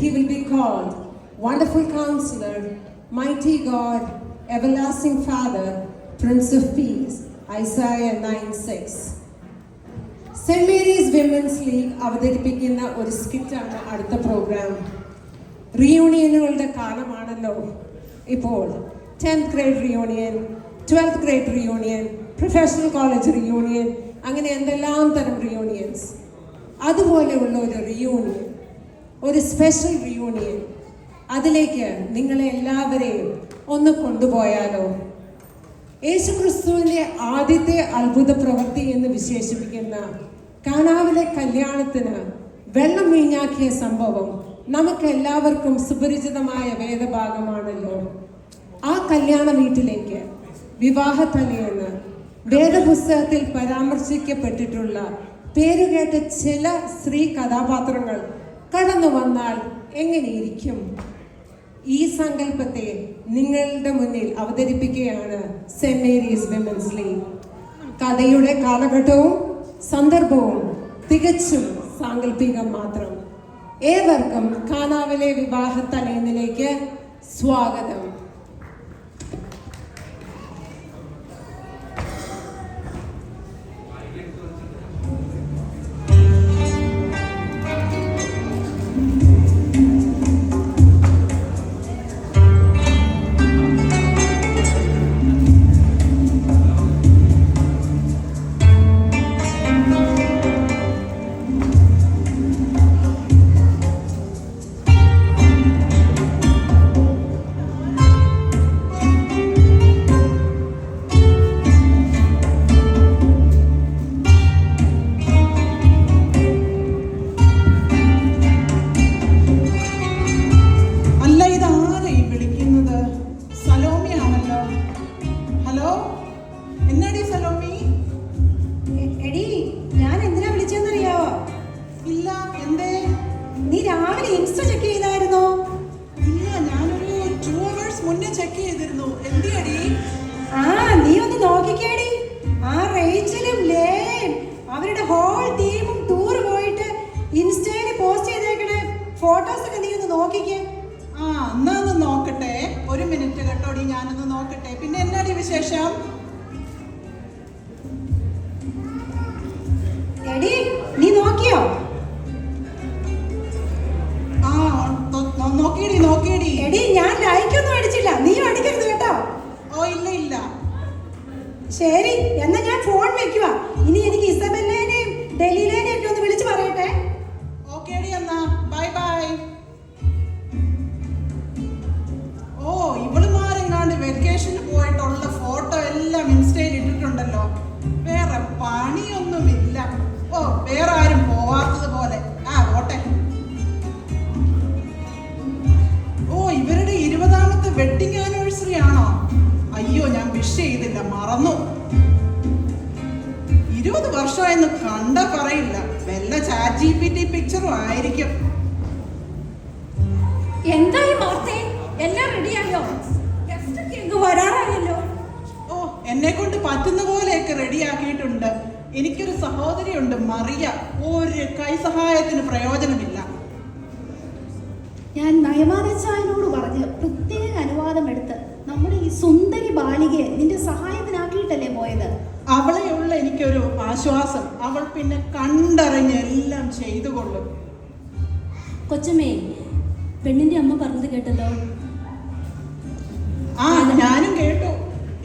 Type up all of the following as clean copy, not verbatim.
he will be called Wonderful Counselor, Mighty God, Everlasting Father, Prince of Peace. Isaiah 9:6. Saint Mary's women's league അവതരിപ്പിക്കുന്ന ഒരു സ്കിറ്റാണ് അടുത്ത programme. റിയൂണിയനുകളുടെ കാലമാണല്ലോ ഇപ്പോൾ. 10th grade reunion, 12th grade reunion, professional college reunion, അങ്ങനെ എന്തെല്ലാം തരം റിയൂണിയൻസ്. അതുപോലെയുള്ള ഒരു reunion, ഒരു സ്പെഷ്യൽ റിയൂണിയൻ, അതിലേക്ക് നിങ്ങളെ എല്ലാവരെയും ഒന്ന് കൊണ്ടുപോയാലോ? യേശുക്രിസ്തുവിൻ്റെ ആദ്യത്തെ അത്ഭുത പ്രവൃത്തി എന്ന് വിശേഷിപ്പിക്കുന്ന കാനാവിലെ കല്യാണത്തിന് വെള്ളം വീഞ്ഞാക്കിയ സംഭവം നമുക്ക് എല്ലാവർക്കും സുപരിചിതമായ വേദഭാഗമാണല്ലോ. ആ കല്യാണ വീട്ടിലേക്ക് വിവാഹത്തലേന്ന് വേദപുസ്തകത്തിൽ പരാമർശിക്കപ്പെട്ടിട്ടുള്ള പേരുകേട്ട ചില സ്ത്രീ കഥാപാത്രങ്ങൾ കടന്നു വന്നാൽ എങ്ങനെയിരിക്കും? ഈ സങ്കല്പത്തെ നിങ്ങളുടെ മുന്നിൽ അവതരിപ്പിക്കുകയാണ് സെന്റ് മേരീസ് വിമൻസ് ലീഗ്. കഥയുടെ കാലഘട്ടവും സന്ദർഭവും തികച്ചും സാങ്കല്പികം മാത്രം. ഏവർക്കും കാനാവിലെ വിവാഹത്തലേന്നിലേക്ക് സ്വാഗതം. ഫോട്ടോസ് ഒക്കെ നീ ഒന്ന് നോക്കിക്കേ. എന്നാ ഒന്ന് നോക്കട്ടെ, ഒരു മിനിറ്റ് കേട്ടോടി, ഞാനൊന്ന് നോക്കട്ടെ. പിന്നെ എന്നാടി വിശേഷം? എടി നീ നോക്കിയോ? നോക്കിയടി. എടി ഞാൻ ലൈക്ക് ഒന്നും അടിച്ചില്ല, നീ അടിക്കരുത് കേട്ടോ. ഓ ഇല്ല. ശരി, എന്നാ ഞാൻ ഫോൺ വെക്കുക. ഇനി എനിക്ക് ഇസബെല്ലേനെയും ഡൽഹിയിലേനെയും ഒക്കെ ഒന്ന് വിളിച്ചു പറയട്ടെ. ഓക്കേടി, എന്നാ ബൈ. ഓ ഇവളുമാരെങ്ങാണ്ട് വെക്കേഷന് പോയിട്ടുള്ള ഫോട്ടോ എല്ലാം ഇൻസ്റ്റയിൽ ഇട്ടിട്ടുണ്ടല്ലോ. വേറെ പണിയൊന്നുമില്ല. ഓ വേറെ ആരും പോവാത്തത് പോലെ. ഓട്ടെ. ഓ ഇവരുടെ 20ാമത്തെ വെഡിങ് ആനിവേഴ്സറി ആണോ? അയ്യോ ഞാൻ വിഷ് ചെയ്തില്ല, മറന്നു. 20 വർഷമായെന്ന് കണ്ട പറയില്ല. വല്ല ചാറ്റ് GPT പിക്ചറും ആയിരിക്കും. എന്തായി മാർത്തേ, എല്ലാം റെഡിയായോ? വരാറായല്ലോ. ഓ എന്നെ കൊണ്ട് പറ്റുന്ന പോലെയൊക്കെ റെഡിയാക്കിയിട്ടുണ്ട്. എനിക്കൊരു സഹോദരിയുണ്ട്, മറിയ. ഒരു കൈ സഹായത്തിന് പ്രയോജനമില്ല. ഞാൻ നയമാനച്ചായനോട് പറഞ്ഞ് പ്രത്യേക അനുവാദം എടുത്ത് നമ്മുടെ ഈ സുന്ദരി ബാലികയെ നിന്റെ സഹായത്തിനാക്കിയിട്ടല്ലേ പോയത്. അവളെയുള്ള എനിക്കൊരു ആശ്വാസം. അവൾ പിന്നെ കണ്ടറിഞ്ഞ് എല്ലാം ചെയ്തു കൊള്ളും. കൊച്ചമ്മേ, പെണ്ണിന്റെ അമ്മ പറഞ്ഞത് കേട്ടല്ലോ. ഞാനും കേട്ടു.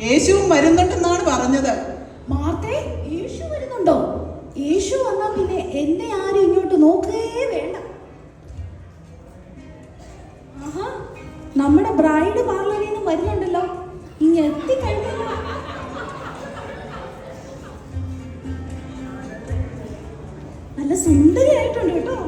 യേശുവും വരുന്നുണ്ടെന്നാണ് പറഞ്ഞത്. മാർത്തേ, യേശു വരുന്നുണ്ടോ? യേശു വന്നാ പിന്നെ എന്നെ ആരും ഇങ്ങോട്ട് നോക്കുകയേ വേണ്ട. ആഹാ, നമ്മുടെ ബ്രൈഡ് പാർലറിൽ നിന്ന് വരുന്നുണ്ടല്ലോ. ഇങ്ങ് എത്തിക്കഴിഞ്ഞല്ലോ. നല്ല സുന്ദരിയായിട്ടുണ്ട് കേട്ടോ.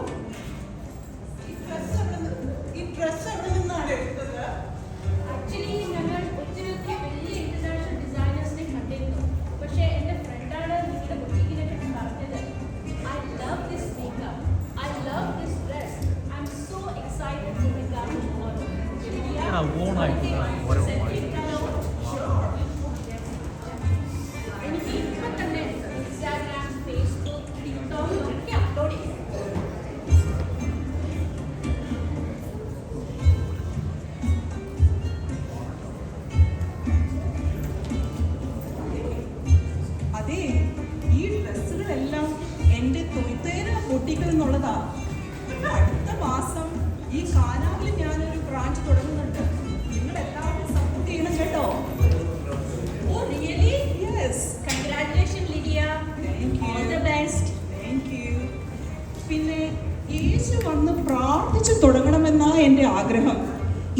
വന്ന് പ്രാർത്ഥിച്ചു തുടങ്ങണമെന്നാ എൻ്റെ ആഗ്രഹം.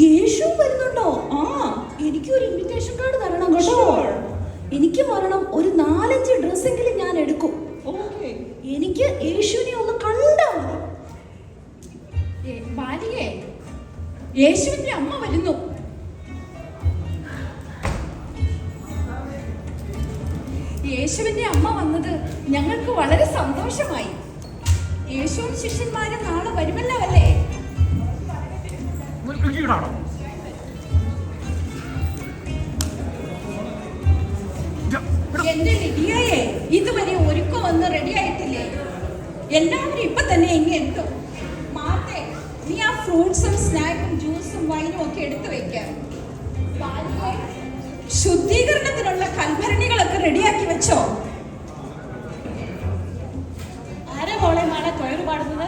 യേശു വരുന്നുണ്ടോ? ആ, എനിക്ക് ഒരു ഇൻവിറ്റേഷൻ കാർഡ് തരണം കേട്ടോ. Sure. എനിക്ക് വരണം. ഒരു 4-5 ഡ്രസ്സെങ്കിലും ഞാൻ എടുക്കും. Okay. എനിക്ക് യേശുവിനെ ഒന്ന് കണ്ടാ മതി. ബാലികേ, യേശുവിന്റെ അമ്മ വരുന്നു. യേശുവിന്റെ അമ്മ വന്നത് ഞങ്ങൾക്ക് വളരെ സന്തോഷമായി. യേശുവും ശിഷ്യന്മാരും നാളെ വരുമല്ലോ അല്ലേ? എന്റെ ലിഡിയയെ, ഇതുവരെ ഒരുക്കം ഒന്ന് റെഡി ആയിട്ടില്ലേ? എല്ലാവരും ഇപ്പൊ തന്നെ ഇങ്ങനെ എത്തും. മാർത്തേ, നീ ആ ഫ്രൂട്ട്സും സ്നാക്കും ജ്യൂസും വൈനും ഒക്കെ എടുത്തു വെക്കാം. ശുദ്ധീകരണത്തിനുള്ള കൽഭരണികളൊക്കെ റെഡിയാക്കി വെച്ചോ? ആരാ മോളെ നാളെ കൊയർ പാടുന്നത്?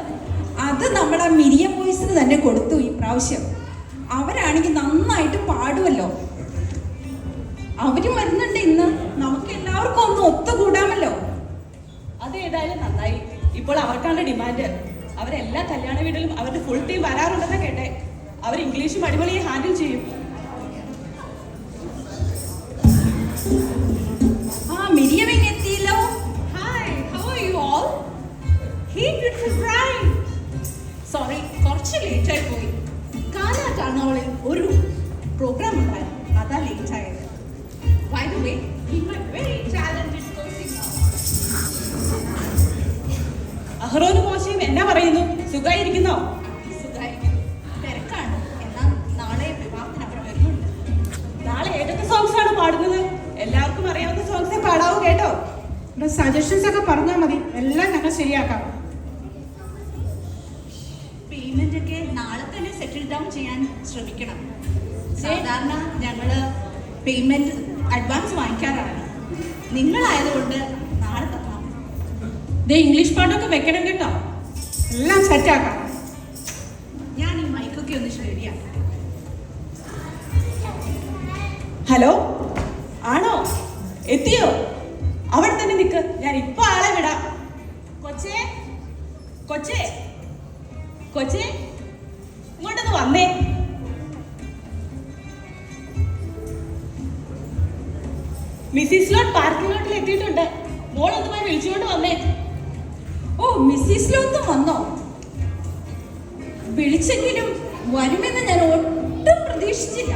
അത് നമ്മളെ മിരിയം വോയിസിന് തന്നെ കൊടുത്തു ഈ പ്രാവശ്യം. അവരാണെങ്കിൽ നന്നായിട്ട് പാടുമല്ലോ. അവരും വരുന്നുണ്ട് ഇന്ന്. നമുക്ക് എല്ലാവർക്കും ഒന്ന് ഒത്തുകൂടാമല്ലോ. അത് ഏതായാലും നന്നായി. ഇപ്പോൾ അവർക്കാണ് ഡിമാൻഡ്. അവരെല്ലാ കല്യാണ വീട്ടിലും അവരുടെ ഫുൾ ടീം വരാറുണ്ടെന്ന് കേട്ടെ. അവർ ഇംഗ്ലീഷും അടിപൊളിയെ ഹാൻഡിൽ ചെയ്യും. മിരിയം എത്തിയല്ലോ. Hi, how are you all? Hey beautiful bride. Sorry, കുറച്ച് ലേറ്റ് ആയി പോയി. കാലാകാണോളിൽ ഒരു പ്രോഗ്രാം ഉണ്ടായിരുന്നു, അതാ ലേറ്റ് ആയത്. By the way, he's my very talented co-singer. അഹ്റോനും മോശയും എന്നാ പറയുന്നു? സുഖായിരിക്കുന്നോ? സുഖായിരിക്കുന്നു. തിരക്കാണ്. എന്നാൽ നാളെ വിവാഹത്തിനപ്പുറം വരുന്നുണ്ട്. നാളെ ഏതൊക്കെ സോങ്സ് ആണ് പാടുന്നത്? എല്ലാവർക്കും അറിയാവുന്ന സോങ്സേ പാടാവൂ കേട്ടോ. സജഷൻസ് ഒക്കെ പറഞ്ഞാൽ മതി, എല്ലാം ഞങ്ങൾ ശരിയാക്കാം. പേയ്മെന്റ് ഒക്കെ നാളെ തന്നെ സെറ്റിൽ ഡൗൺ ചെയ്യാൻ ശ്രമിക്കണം. സാധാരണ ഞങ്ങള് പേയ്മെന്റ് അഡ്വാൻസ് വാങ്ങിക്കാറാണ്. നിങ്ങളായതുകൊണ്ട് നാളെ തരണം. ഇംഗ്ലീഷ് പാട്ടൊക്കെ വെക്കണം കേട്ടോ. എല്ലാം സെറ്റാക്കാം. ഞാൻ ഈ മൈക്കൊക്കെ ഒന്ന് ശരിയാക്കാം. ഹലോ, ആണോ? എത്തിയോ? അവിടെ തന്നെ നിൽക്ക്, ഞാൻ ഇപ്പൊ ആളെ വിടാം. കൊച്ചേ, കൊച്ചേ, കൊച്ചേ, ഇങ്ങോട്ടൊന്ന് വന്നേ. മിസ്സിസ് ലോട്ട് പാർക്കിംഗ് ലോട്ടിൽ എത്തിയിട്ടുണ്ട്. മോളൊന്ന് പോയി വിളിച്ചുകൊണ്ട് വന്നേ. ഓ, മിസ്സിസ് ലോത്തും വന്നോ? വിളിച്ചെങ്കിലും വരുമെന്ന് ഞാൻ ഒട്ടും പ്രതീക്ഷിച്ചില്ല.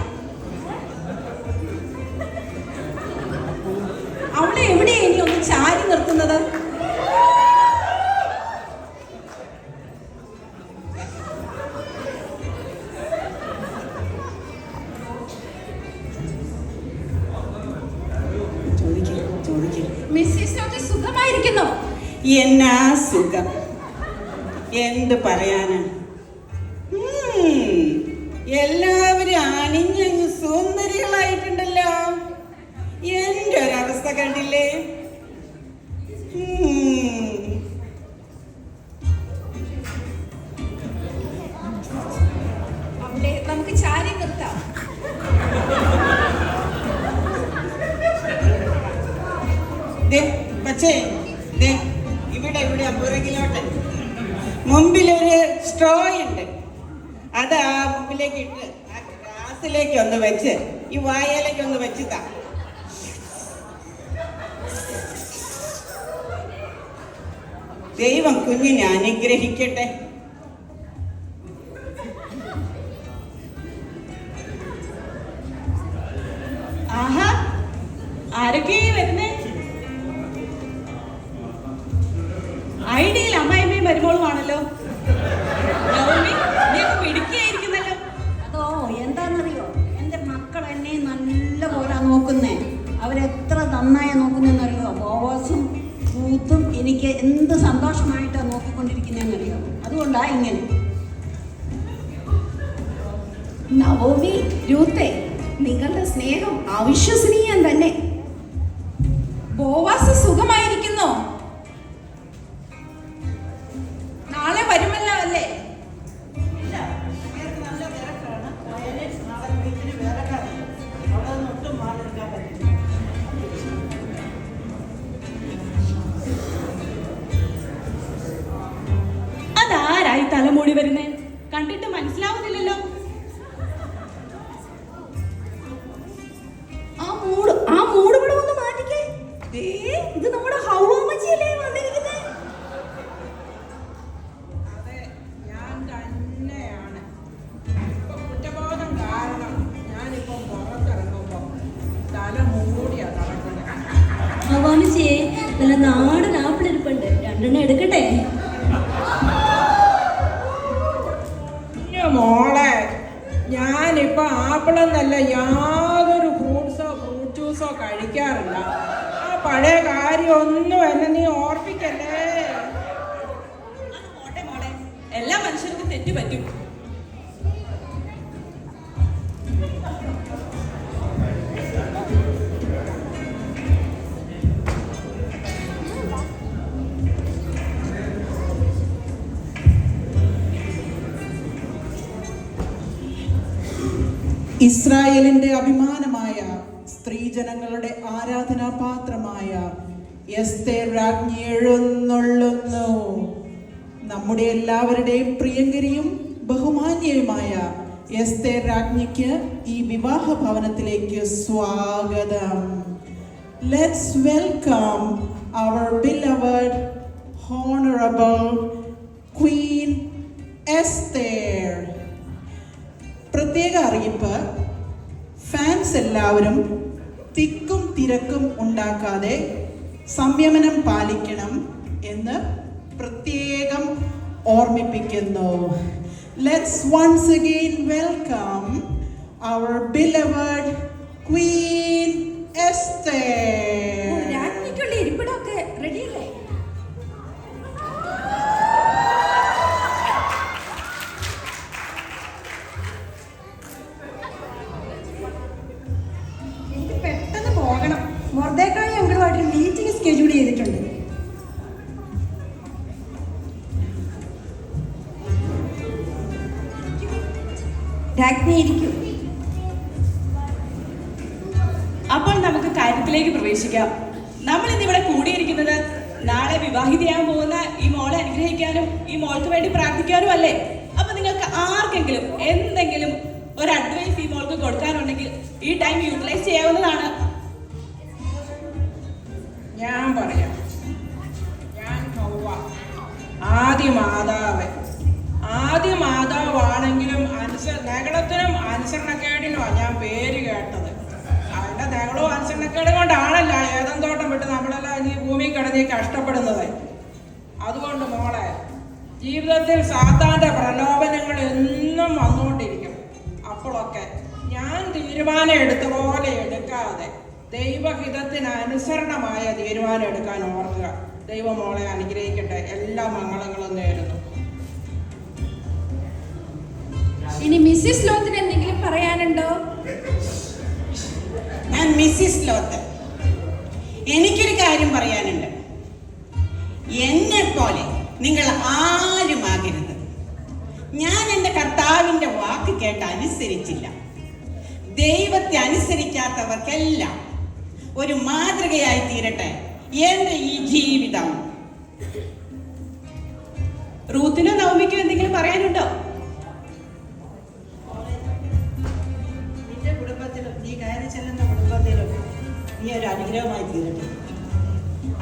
അവളെ എവിടെയാ ഇനി ഒന്ന് ചാരി നിർത്തുന്നത്? മിസ്സിസ് ലോട്ട് സുഖമായിരിക്കുന്നോ? എന്നാ സുഖം, എന്ത് പറയാനാ. എല്ലാവരും അണിഞ്ഞങ്ങ് സുന്ദരികളായിട്ടുണ്ടല്ലോ. എന്റെ ഒരവസ്ഥ കണ്ടില്ലേ? അവിടെ നമുക്ക് ചാരി നിർത്താം. പക്ഷേ ഇവിടെ ഇവിടെ പുറകിലോട്ട് മുമ്പിലൊരു സ്ട്രോ ഉണ്ട്. അത് ആ മുമ്പിലേക്ക് ഇട്ട് ആ ഗ്ലാസ്സിലേക്ക് ഒന്ന് വെച്ച് ഈ വായയിലേക്ക് ഒന്ന് വെച്ചുതാ. ദൈവം കുഞ്ഞിനെ അനുഗ്രഹിക്കട്ടെ. ആഹാ, ആരൊക്കെയാ വരുന്നേ? ഐഡിയയിൽ അമ്മായിമ്മയും മരുമോളുമാണല്ലോ. നവമി, നീ ഒക്കെ മിടുക്കിയായിരിക്കുന്നല്ലോ. അതോ എന്താണെന്നറിയോ, എൻ്റെ മക്കൾ എന്നെ നല്ലപോലെ നോക്കുന്നേ. അവരെത്ര നന്നായി നോക്കുന്നതെന്നറിയോ? ബോവാസും കൂത്തും എനിക്ക് എന്ത് സന്തോഷമായിട്ടാണ് നോക്കിക്കൊണ്ടിരിക്കുന്നതെന്നറിയോ? അതുകൊണ്ടാണ് ഇങ്ങനെ. നവോമി, രൂത്തേ, നിങ്ങളുടെ സ്നേഹം അവിശ്വസനീയം തന്നെ. ബോവാസ് സുഖമായിരിക്കുന്നോ? നാളെ വരുമല്ലോ അല്ലേ? അതാരായി തലമുടി വരുന്നത്? കണ്ടിട്ട് മനസ്സിലാവുന്നില്ലല്ലോ. ആ മൂട് ഇവിടെ ഒന്ന് മാറ്റിക്കേ. ഇത് നമ്മുടെ ഹൗവാമച്ചിയല്ലേ വന്നിരിക്കുന്നത്. അതെ, ഞാൻ തന്നെയാണ്. ഇപ്പൊ കുറ്റബോധം കാരണം ഞാനിപ്പം പുറത്തിറങ്ങുമ്പോ തല മൂടിയാ നടക്കുന്നത്. ഹൗവാമച്ചിയെ നല്ല നാടൻ ആപ്പിൾ ഇരിപ്പുണ്ട്, 2 എണ്ണം എടുക്കട്ടെ? മോളെ, ഞാനിപ്പോ ആപ്പിളെന്നല്ല യാതൊരു ഫ്രൂട്ട് ജ്യൂസോ കഴിക്കാറില്ല. ആ പഴയ കാര്യമൊന്നും എന്നെ നീ ഓർപ്പിക്കല്ലേ. പോട്ടെ മോളെ, എല്ലാ മനുഷ്യർക്കും തെറ്റു പറ്റും. ഇസ്രായേലിന്റെ അഭിമാനമായ സ്ത്രീജനങ്ങളുടെ ആരാധനാപാത്രമായ എസ്തേർ രാജ്ഞി എഴുന്നള്ളുന്നു. നമ്മുടെ എല്ലാവരുടെയും പ്രിയങ്കരിയും ബഹുമാന്യയുമായ എസ്തേർ രാജ്ഞിക്ക് ഈ വിവാഹ ഭവനത്തിലേക്ക് സ്വാഗതം. Let's welcome our beloved honorable Queen Esther. പ്രത്യേക അറിയിപ്പ്: ഫാൻസ് എല്ലാവരും തിക്കും തിരക്കും ഉണ്ടാക്കാതെ സംയമനം പാലിക്കണം എന്ന് പ്രത്യേകം ഓർമ്മിപ്പിക്കുന്നു. Let's once again welcome our beloved Queen Esther. രാജ്ഞിക്കുള്ള ഇരിപ്പിടമൊക്കെ റെഡിയല്ലേ? എനിക്ക് പെട്ടെന്ന് പോകണം. മൊർദ്ദേഖായി അങ്കിളുമായിട്ടൊരു മീറ്റിംഗ് സ്കെഡ്യൂൾ ചെയ്തിട്ടുണ്ട്. രാജ്ഞി ഇരിക്കും. അപ്പോൾ നമുക്ക് കാര്യത്തിലേക്ക് പ്രവേശിക്കാം. നമ്മൾ ഇന്നിവിടെ കൂടിയിരിക്കുന്നത് നാളെ വിവാഹിതയാകാൻ പോകുന്ന ഈ മോളെ അനുഗ്രഹിക്കാനും ഈ മോൾക്ക് വേണ്ടി പ്രാർത്ഥിക്കാനും അല്ലേ? അപ്പൊ നിങ്ങൾക്ക് ആർക്കെങ്കിലും എന്തെങ്കിലും ഒരു അഡ്വൈസ് ഈ മോൾക്ക് കൊടുക്കാനുണ്ടെങ്കിൽ ഈ ടൈം യൂട്ടിലൈസ് ചെയ്യാവുന്നതാണ്. ഞാൻ പറയാം. ഞാൻ ഹൗവ, ആദ്യ മാതാവാണെങ്കിലും നഗളത്തിനും അനുസരണക്കേടിനുമാണ് ഞാൻ പേര് കേട്ടത്. അതിന്റെ നഗളവും അനുസരണക്കേടും കൊണ്ടാണല്ല ഏതം തോട്ടം വിട്ട് നമ്മളെല്ലാം ഈ ഭൂമി കിടന്ന് കഷ്ടപ്പെടുന്നത്. അതുകൊണ്ട് മോളെ, ജീവിതത്തിൽ സാത്താന്റെ പ്രലോഭനങ്ങൾ എന്നും വന്നുകൊണ്ടിരിക്കും. അപ്പോഴൊക്കെ ഞാൻ തീരുമാനം എടുത്ത പോലെ എടുക്കാതെ ദൈവഹിതത്തിന് അനുസരണമായ തീരുമാനം എടുക്കാൻ ഓർക്കുക. ദൈവം മോളെ അനുഗ്രഹിക്കട്ടെ. എല്ലാ മംഗളങ്ങളും നേരുന്നു. ഇനി മിസ്സിസ് ലോത്തിന് എന്തെങ്കിലും പറയാനുണ്ടോ? ഞാൻ മിസ്സിസ് ലോത്ത്, എനിക്കൊരു കാര്യം പറയാനുണ്ട്. എന്നെ പോലെ നിങ്ങൾ ആരുമാകരുത്. ഞാൻ എൻ്റെ കർത്താവിൻ്റെ വാക്ക് കേട്ട് അനുസരിച്ചില്ല. ദൈവത്തെ അനുസരിക്കാത്തവർക്കെല്ലാം ഒരു മാതൃകയായി തീരട്ടെ എൻ്റെ ഈ ജീവിതം. റൂത്തിനോ നവമിക്കോ എന്തെങ്കിലും പറയാനുണ്ടോ? നിന്റെ കുടുംബത്തിലും നീ കയറി ചെല്ലുന്ന കുടുംബത്തിലും നീ ഒരു അനുഗ്രഹമായി തീരട്ടെ.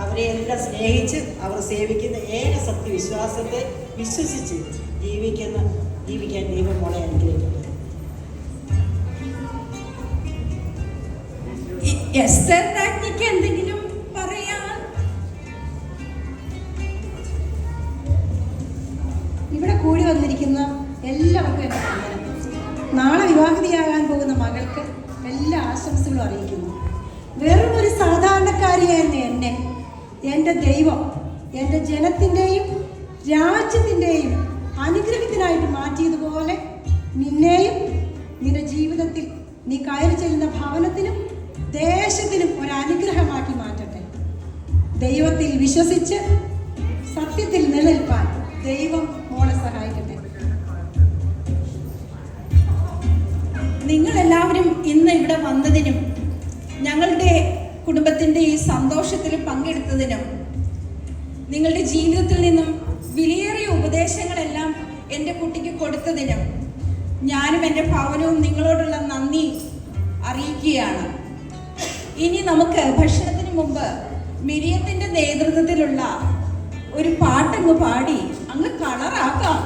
അവരെ എല്ലാം സ്നേഹിച്ച് അവർ സേവിക്കുന്ന ഏക സത്യവിശ്വാസത്തെ വിശ്വസിച്ച് ജീവിക്കാൻ ദൈവം മോളെ അനുഗ്രഹിക്കട്ടെ. എസ്തർ രാജ്ഞിക്ക് എന്തെങ്കിലും പറയാൻ? ഇവിടെ കൂടി വന്നിരിക്കുന്ന എല്ലാവർക്കും എൻ്റെ വന്ദനം. നാളെ വിവാഹിതയാകാൻ പോകുന്ന മകൾക്ക് എല്ലാ ആശംസകളും അറിയിക്കുന്നു. വെറും ഒരു സാധാരണക്കാരിയായിരുന്ന എന്നെ എൻ്റെ ദൈവം എൻ്റെ ജനത്തിൻ്റെയും രാജ്യത്തിൻ്റെയും അനുഗ്രഹത്തിനായിട്ട് മാറ്റിയതുപോലെ നിന്നെയും നിന്റെ ജീവിതത്തിൽ നീ കയറി ചെല്ലുന്ന ഭവനത്തിനും ദേശത്തിനും ഒരു അനുഗ്രഹമാക്കി മാറ്റട്ടെ. ദൈവത്തിൽ വിശ്വസിച്ച് സത്യത്തിൽ നിലനിൽപ്പാൻ ദൈവം മോളെ സഹായിക്കട്ടെ. നിങ്ങളെല്ലാവരും ഇന്ന് ഇവിടെ വന്നതിനും ഞങ്ങളുടെ കുടുംബത്തിൻ്റെ ഈ സന്തോഷത്തിൽ പങ്കെടുത്തതിനും നിങ്ങളുടെ ജീവിതത്തിൽ നിന്നും വിലയേറിയ ഉപദേശങ്ങളെല്ലാം എൻ്റെ കുട്ടിക്ക് കൊടുത്തതിനും ഞാനും എൻ്റെ ഭവനവും നിങ്ങളോടുള്ള നന്ദി അറിയിക്കുകയാണ്. ഇനി നമുക്ക് ഭക്ഷണത്തിന് മുമ്പ് മിരിയത്തിൻ്റെ നേതൃത്വത്തിലുള്ള ഒരു പാട്ടങ്ങ് പാടി അങ്ങ് കളറാക്കാം.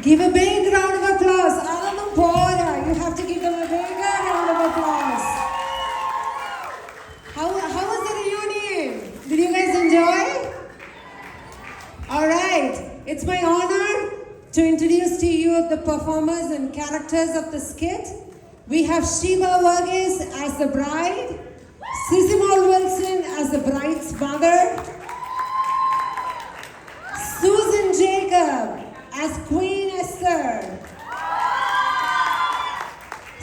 Give a big round of applause. Alanum Pora, you have to give them a bigger round of applause. How was the reunion? Did you guys enjoy? All right. It's my honor to introduce to you the performers and characters of the skit. We have Sheba Varghese as the bride, Sisimal Wilson as the bride's mother, Susan Jacob as Queen Esther,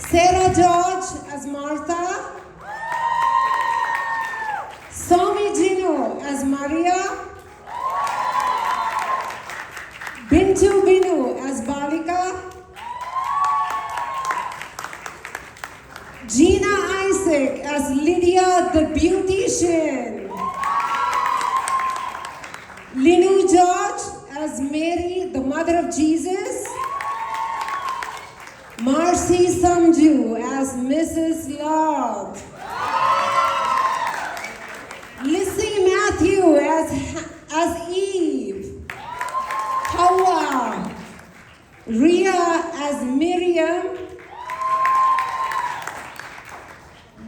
Sarah George as Martha, Somi Gino as Maria, Bintu Binu as Balika, Gina Isaac as Lydia the Beautician, Linu George as Mary, the mother of Jesus, Marcy Samju as Mrs. Lord, Lissy Matthew as Eve, Hawa, Ria as Miriam,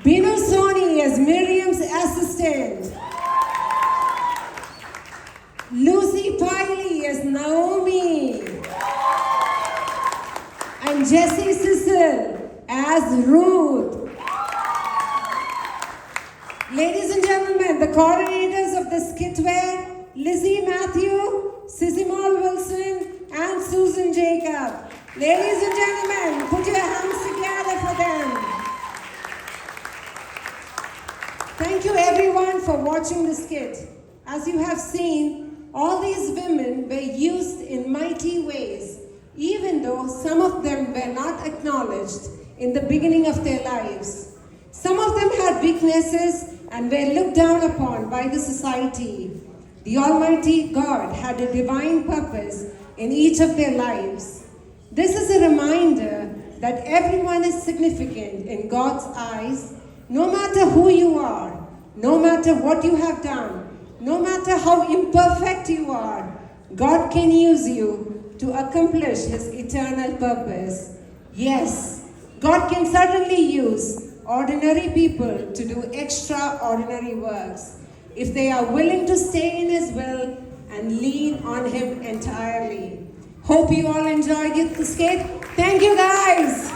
Binu Soni as Miriam's assistant, Lucy Piley as Naomi, and Jessie Sissel as Ruth. Ladies and gentlemen, the coordinators of the skit were Lizzie Matthew, Sissy Mal Wilson, and Susan Jacob. Ladies and gentlemen, put your hands together for them. Thank you everyone for watching the skit. As you have seen, all these women were used in mighty ways, even though some of them were not acknowledged in the beginning of their lives. Some of them had weaknesses and were looked down upon by the society. The Almighty God had a divine purpose in each of their lives. This is a reminder that everyone is significant in God's eyes, no matter who you are, no matter what you have done, no matter how imperfect you are. God can use you to accomplish His eternal purpose. Yes, God can certainly use ordinary people to do extraordinary works if they are willing to stay in His will and lean on Him entirely. Hope you all enjoyed the skit. Thank you guys.